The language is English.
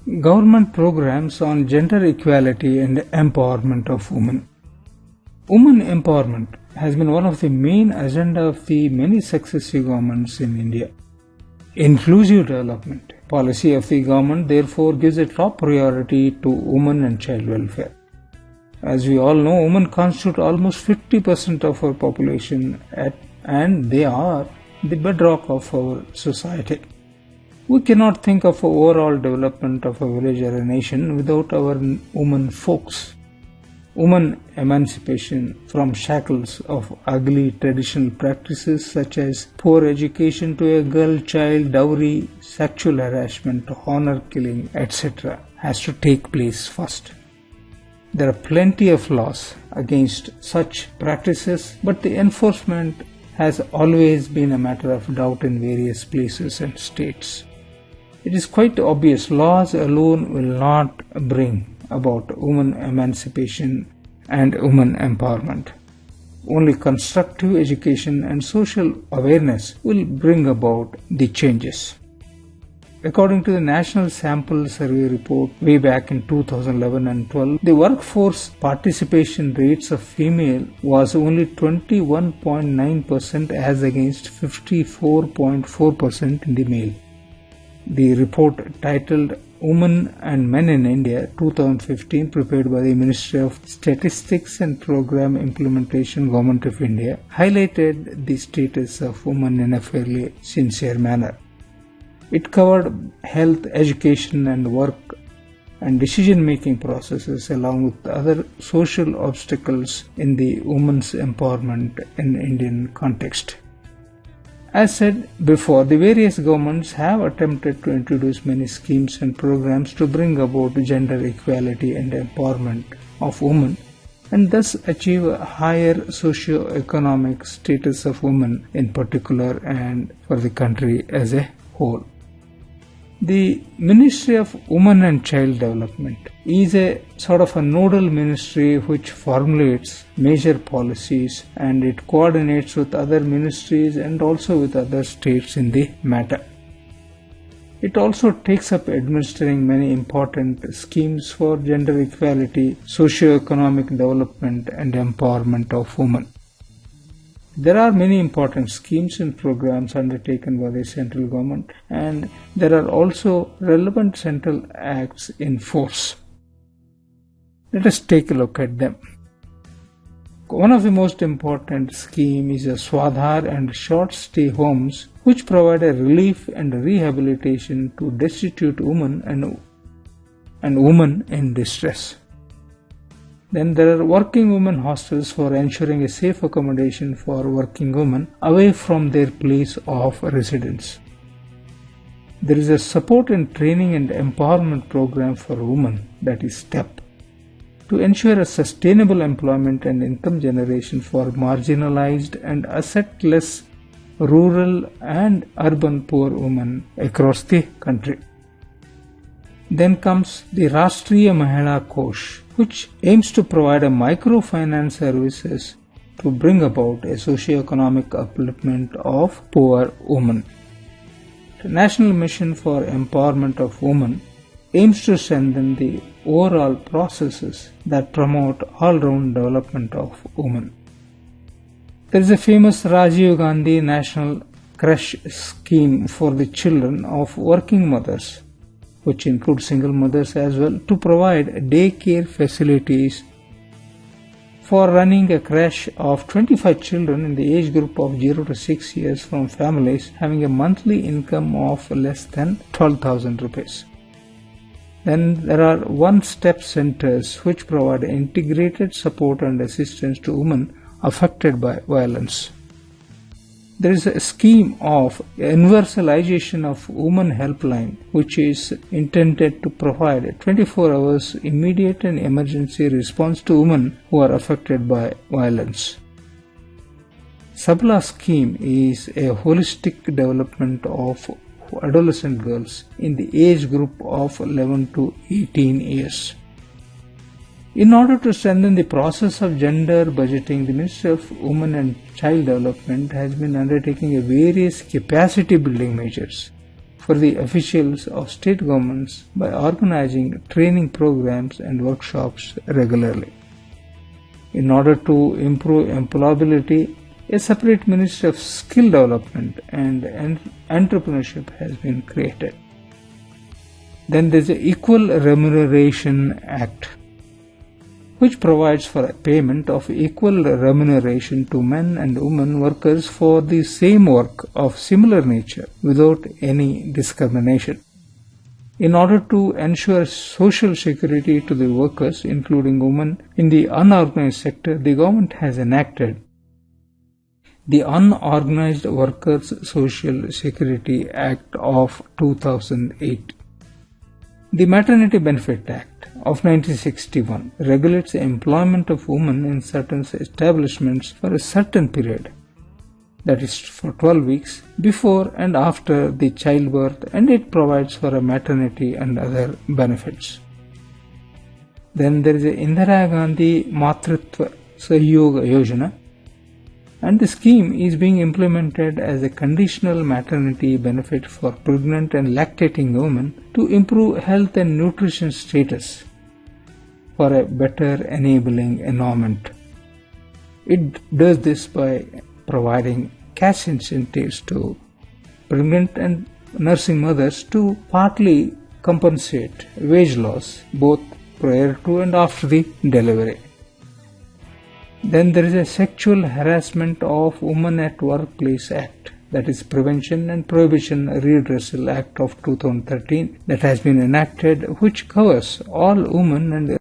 Government programs on gender equality and empowerment of women. Women empowerment has been one of the main agenda of the many successive governments in India. Inclusive development policy of the government therefore gives a top priority to women and child welfare. As we all know, women constitute almost 50% of our population and they are the bedrock of our society. We cannot think of overall development of a village or a nation without our women folks. Women emancipation from shackles of ugly traditional practices such as poor education to a girl child, dowry, sexual harassment, honor killing, etc. has to take place first. There are plenty of laws against such practices, but the enforcement has always been a matter of doubt in various places and states. It is quite obvious laws alone will not bring about women emancipation and women empowerment. Only constructive education and social awareness will bring about the changes. According to the National Sample Survey report way back in 2011 and 12, the workforce participation rates of female was only 21.9% as against 54.4% in the male. The report titled Women and Men in India 2015, prepared by the Ministry of Statistics and Program Implementation, Government of India, highlighted the status of women in a fairly sincere manner. It covered health, education and work and decision-making processes along with other social obstacles in the women's empowerment in Indian context. As said before, the various governments have attempted to introduce many schemes and programs to bring about gender equality and empowerment of women and thus achieve a higher socio-economic status of women in particular and for the country as a whole. The Ministry of Women and Child Development is a sort of a nodal ministry which formulates major policies and it coordinates with other ministries and also with other states in the matter. It also takes up administering many important schemes for gender equality, socio-economic development and empowerment of women. There are many important schemes and programs undertaken by the central government and there are also relevant central acts in force. Let us take a look at them. One of the most important schemes is Swadhar and short stay homes which provide a relief and rehabilitation to destitute women and women in distress. Then there are working women hostels for ensuring a safe accommodation for working women away from their place of residence. There is a support and training and empowerment program for women, that is STEP, to ensure a sustainable employment and income generation for marginalized and assetless rural and urban poor women across the country. Then comes the Rashtriya Mahila Kosh, which aims to provide a microfinance services to bring about a socio-economic upliftment of poor women. The National Mission for Empowerment of Women aims to strengthen the overall processes that promote all-round development of women. There is a famous Rajiv Gandhi National Creche Scheme for the children of working mothers, which includes single mothers as well, to provide daycare facilities for running a creche of 25 children in the age group of 0 to 6 years from families having a monthly income of less than 12,000 rupees. Then there are one-step centers which provide integrated support and assistance to women affected by violence. There is a scheme of universalization of Women Helpline which is intended to provide 24 hours immediate and emergency response to women who are affected by violence. Sabla scheme is a holistic development of adolescent girls in the age group of 11 to 18 years. In order to strengthen the process of gender budgeting, the Ministry of Women and Child Development has been undertaking various capacity building measures for the officials of state governments by organizing training programs and workshops regularly. In order to improve employability, a separate Ministry of Skill Development and Entrepreneurship has been created. Then there is the Equal Remuneration Act, which provides for a payment of equal remuneration to men and women workers for the same work of similar nature without any discrimination. In order to ensure social security to the workers, including women in the unorganized sector, the government has enacted the Unorganized Workers Social Security Act of 2008. The Maternity Benefit Act of 1961 regulates the employment of women in certain establishments for a certain period, that is for 12 weeks, before and after the childbirth, and it provides for a maternity and other benefits. Then there is a Indira Gandhi Matritva Sahyoga Yojana, and the scheme is being implemented as a conditional maternity benefit for pregnant and lactating women to improve health and nutrition status for a better enabling environment. It does this by providing cash incentives to pregnant and nursing mothers to partly compensate wage loss both prior to and after the delivery. Then there is a Sexual Harassment of Women at Workplace Act, that is Prevention and Prohibition Redressal Act of 2013, that has been enacted, which covers all women and